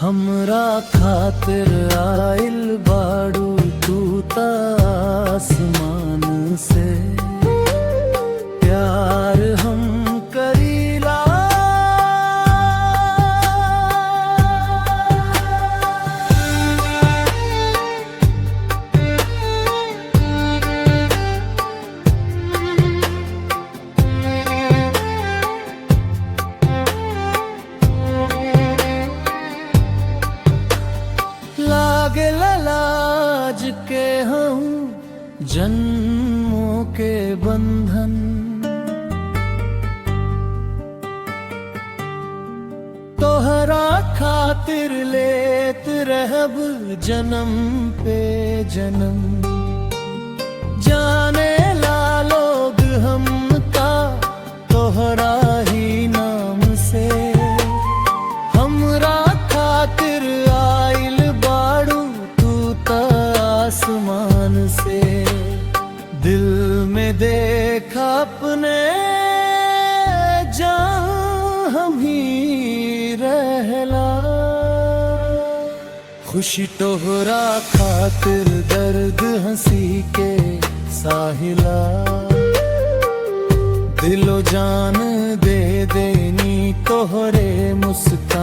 हमरा खातिर आइल बाड़ू तू त आसमान से। प्यार हम करीला लागे लाज के हम जन्मों के बंधन। तोहरा खातिर लेत रहब जन्म पे जन्म। जाने ला लोग हमका तोहरा ही नाम से। हमरा खातिर आइल बाड़ू तू त आसमान से। दिल में देखा अपने जहाँ हम ही रहला। खुशी तोहरा खातिर दर्द हंसी के साहिला। दिलो जान दे देनी तोहरे मुस्कान